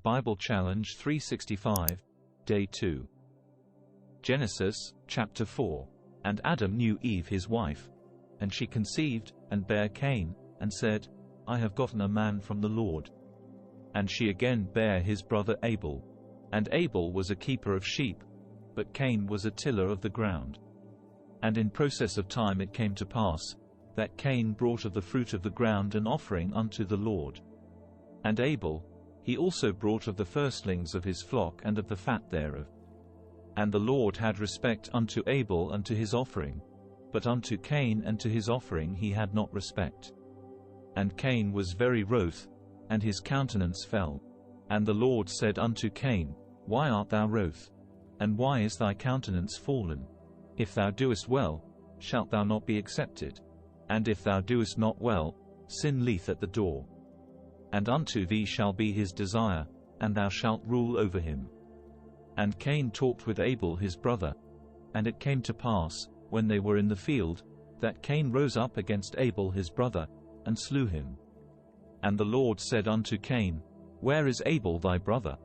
Bible Challenge 365, Day 2. Genesis, Chapter 4. And Adam knew Eve his wife. And she conceived, and bare Cain, and said, I have gotten a man from the Lord. And she again bare his brother Abel. And Abel was a keeper of sheep, but Cain was a tiller of the ground. And in process of time it came to pass, that Cain brought of the fruit of the ground an offering unto the Lord. And Abel, he also brought of the firstlings of his flock and of the fat thereof. And the Lord had respect unto Abel and to his offering, but unto Cain and to his offering he had not respect. And Cain was very wroth, and his countenance fell. And the Lord said unto Cain, Why art thou wroth? And why is thy countenance fallen? If thou doest well, shalt thou not be accepted? And if thou doest not well, sin lieth at the door. And unto thee shall be his desire, and thou shalt rule over him. And Cain talked with Abel his brother. And it came to pass, when they were in the field, that Cain rose up against Abel his brother, and slew him. And the Lord said unto Cain, Where is Abel thy brother?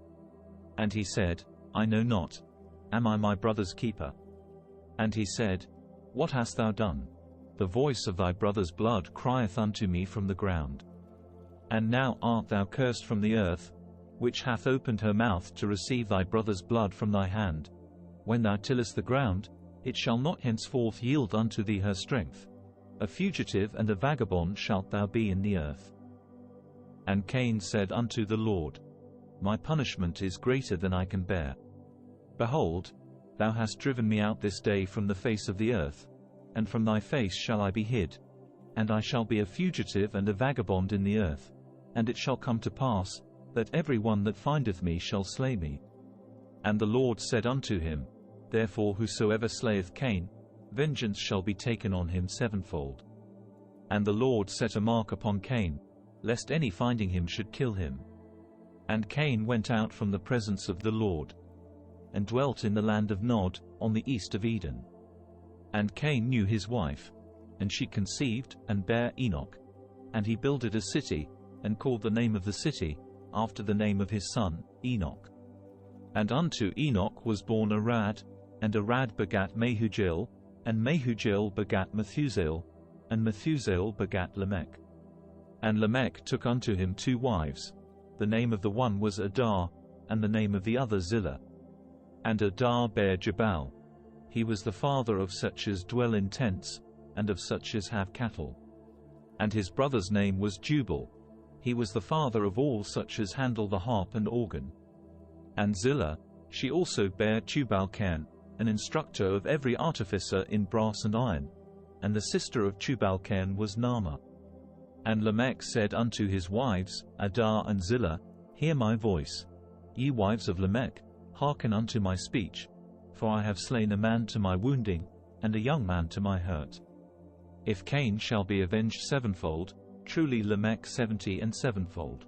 And he said, I know not. Am I my brother's keeper? And he said, What hast thou done? The voice of thy brother's blood crieth unto me from the ground. And now art thou cursed from the earth, which hath opened her mouth to receive thy brother's blood from thy hand. When thou tillest the ground, it shall not henceforth yield unto thee her strength. A fugitive and a vagabond shalt thou be in the earth. And Cain said unto the Lord, My punishment is greater than I can bear. Behold, thou hast driven me out this day from the face of the earth, and from thy face shall I be hid, and I shall be a fugitive and a vagabond in the earth. And it shall come to pass, that every one that findeth me shall slay me. And the Lord said unto him, Therefore whosoever slayeth Cain, vengeance shall be taken on him sevenfold. And the Lord set a mark upon Cain, lest any finding him should kill him. And Cain went out from the presence of the Lord, and dwelt in the land of Nod, on the east of Eden. And Cain knew his wife, and she conceived, and bare Enoch. And he builded a city, and called the name of the city, after the name of his son, Enoch. And unto Enoch was born Arad, and Arad begat Mehujael, and Mehujael begat Methusael, and Methusael begat Lamech. And Lamech took unto him 2 wives. The name of the one was Adah, and the name of the other Zillah. And Adah bare Jabal. He was the father of such as dwell in tents, and of such as have cattle. And his brother's name was Jubal. He was the father of all such as handle the harp and organ. And Zillah, she also bare Tubal-Cain, an instructor of every artificer in brass and iron. And the sister of Tubal-Cain was Naamah. And Lamech said unto his wives, Adah and Zillah, Hear my voice. Ye wives of Lamech, hearken unto my speech. For I have slain a man to my wounding, and a young man to my hurt. If Cain shall be avenged sevenfold, truly Lamech 70 and sevenfold.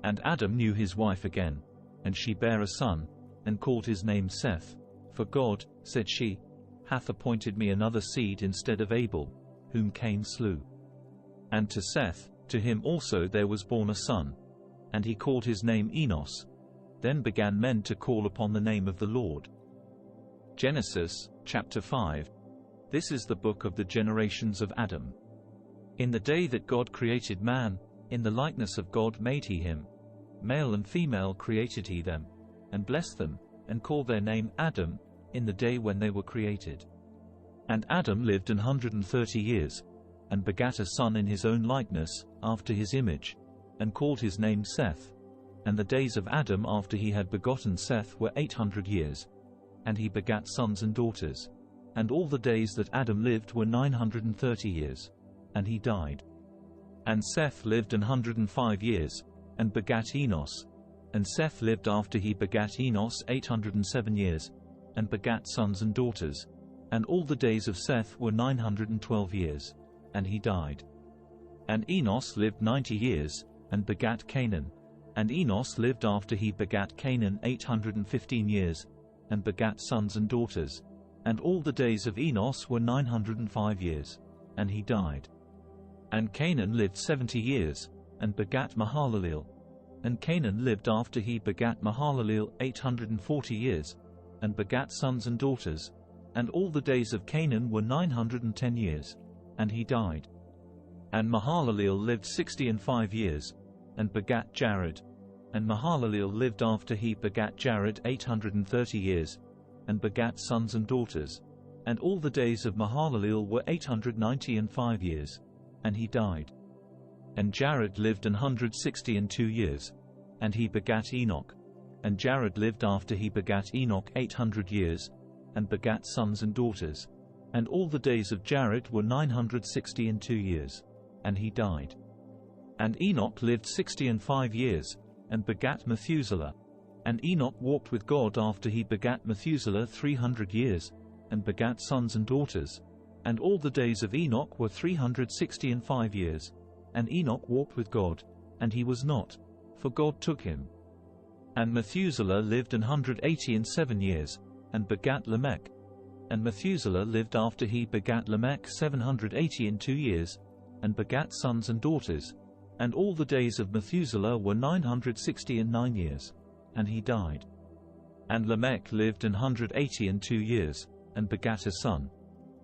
And Adam knew his wife again, and she bare a son, and called his name Seth. For God, said she, hath appointed me another seed instead of Abel, whom Cain slew. And to Seth, to him also there was born a son, and he called his name Enos. Then began men to call upon the name of the Lord. Genesis, chapter 5. This is the book of the generations of Adam. In the day that God created man, in the likeness of God made he him. Male and female created he them, and blessed them, and called their name Adam, in the day when they were created. And Adam lived 130 years, and begat a son in his own likeness, after his image, and called his name Seth. And the days of Adam after he had begotten Seth were 800 years. And he begat sons and daughters. And all the days that Adam lived were 930 years. And he died. And Seth lived 105 years, and begat Enos. And Seth lived after he begat Enos 807 years, and begat sons and daughters. And all the days of Seth were 912 years. And he died. And Enos lived 90 years, and begat Canaan. And Enos lived after he begat Canaan 815 years, and begat sons and daughters. And all the days of Enos were 905 years. And he died. And Canaan lived 70 years, and begat Mahalaleel. And Canaan lived after he begat Mahalaleel 840 years, and begat sons and daughters. And all the days of Canaan were 910 years, and he died. And Mahalaleel lived 65 years, and begat Jared. And Mahalaleel lived after he begat Jared 830 years, and begat sons and daughters. And all the days of Mahalaleel were 895 years, and he died. And Jared lived 162 years, and he begat Enoch. And Jared lived after he begat Enoch 800 years, and begat sons and daughters. And all the days of Jared were 962 years, and he died. And Enoch lived 65 years, and begat Methuselah. And Enoch walked with God after he begat Methuselah 300 years, and begat sons and daughters. And all the days of Enoch were 365 years. And Enoch walked with God, and he was not, for God took him. And Methuselah lived 187 years, and begat Lamech. And Methuselah lived after he begat Lamech 782 years, and begat sons and daughters. And all the days of Methuselah were 969 years, and he died. And Lamech lived 182 years, and begat a son.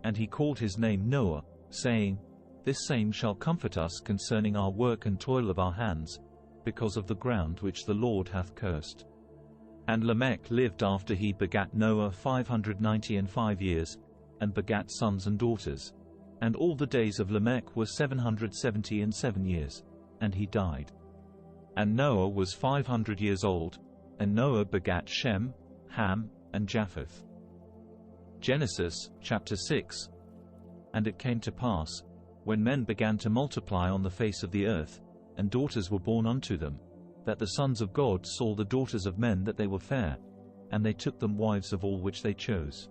And he called his name Noah, saying, This same shall comfort us concerning our work and toil of our hands, because of the ground which the Lord hath cursed. And Lamech lived after he begat Noah 595 years, and begat sons and daughters. And all the days of Lamech were 777 years, and he died. And Noah was 500 years old, and Noah begat Shem, Ham, and Japheth. Genesis, chapter 6. And it came to pass, when men began to multiply on the face of the earth, and daughters were born unto them, that the sons of God saw the daughters of men that they were fair, and they took them wives of all which they chose.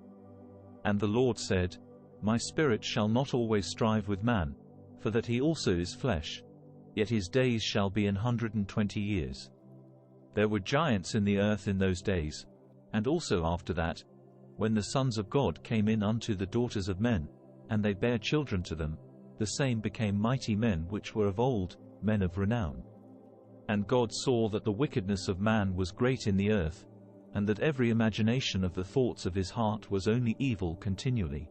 And the Lord said, My spirit shall not always strive with man, for that he also is flesh, yet his days shall be 120 years. There were giants in the earth in those days, and also after that, when the sons of God came in unto the daughters of men, and they bare children to them, the same became mighty men which were of old, men of renown. And God saw that the wickedness of man was great in the earth, and that every imagination of the thoughts of his heart was only evil continually.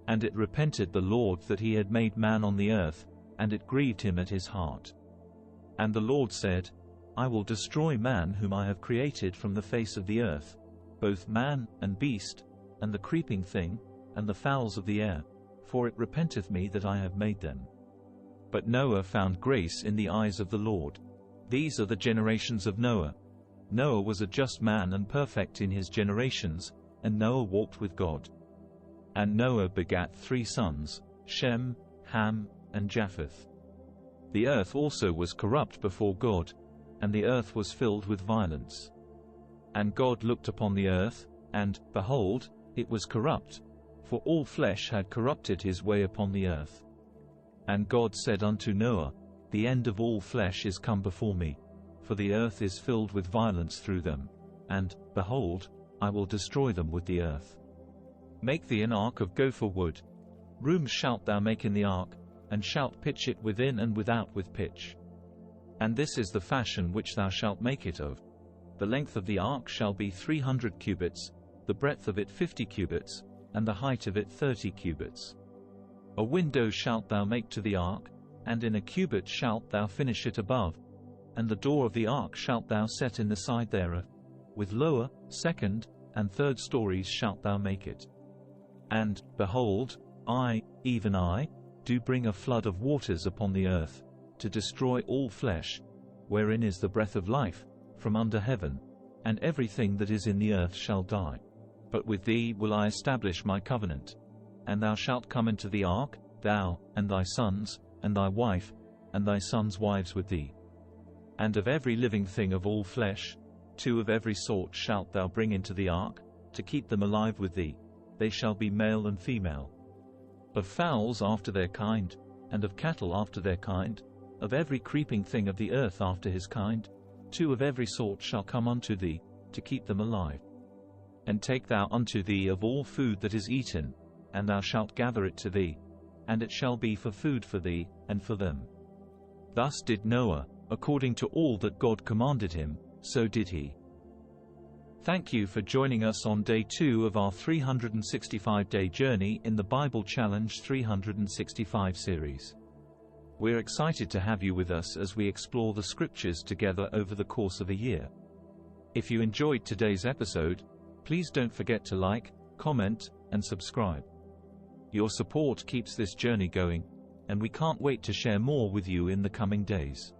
And it repented the Lord that he had made man on the earth, and it grieved him at his heart. And the Lord said, I will destroy man whom I have created from the face of the earth, both man and beast, and the creeping thing, and the fowls of the air, for it repenteth me that I have made them. But Noah found grace in the eyes of the Lord. These are the generations of Noah. Noah was a just man and perfect in his generations, and Noah walked with God. And Noah begat 3 sons, Shem, Ham, and Japheth. The earth also was corrupt before God, and the earth was filled with violence. And God looked upon the earth, and, behold, it was corrupt, for all flesh had corrupted his way upon the earth. And God said unto Noah, The end of all flesh is come before me, for the earth is filled with violence through them, and, behold, I will destroy them with the earth. Make thee an ark of gopher wood. Rooms shalt thou make in the ark, and shalt pitch it within and without with pitch. And this is the fashion which thou shalt make it of. The length of the ark shall be 300 cubits, the breadth of it 50 cubits, and the height of it 30 cubits. A window shalt thou make to the ark, and in a cubit shalt thou finish it above, and the door of the ark shalt thou set in the side thereof. With lower, second, and third stories shalt thou make it. And, behold, I, even I, do bring a flood of waters upon the earth, to destroy all flesh, wherein is the breath of life, from under heaven, and everything that is in the earth shall die. But with thee will I establish my covenant. And thou shalt come into the ark, thou, and thy sons, and thy wife, and thy sons' wives with thee. And of every living thing of all flesh, 2 of every sort shalt thou bring into the ark, to keep them alive with thee. They shall be male and female. Of fowls after their kind, and of cattle after their kind, of every creeping thing of the earth after his kind, 2 of every sort shall come unto thee, to keep them alive. And take thou unto thee of all food that is eaten, and thou shalt gather it to thee, and it shall be for food for thee, and for them. Thus did Noah, according to all that God commanded him, so did he. Thank you for joining us on day 2 of our 365-day journey in the Bible Challenge 365 series. We're excited to have you with us as we explore the scriptures together over the course of a year. If you enjoyed today's episode, please don't forget to like, comment, and subscribe. Your support keeps this journey going, and we can't wait to share more with you in the coming days.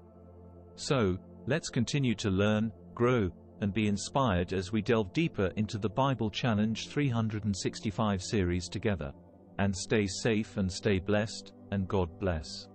So, let's continue to learn, grow, and be inspired as we delve deeper into the Bible Challenge 365 series together. And stay safe and stay blessed, and God bless.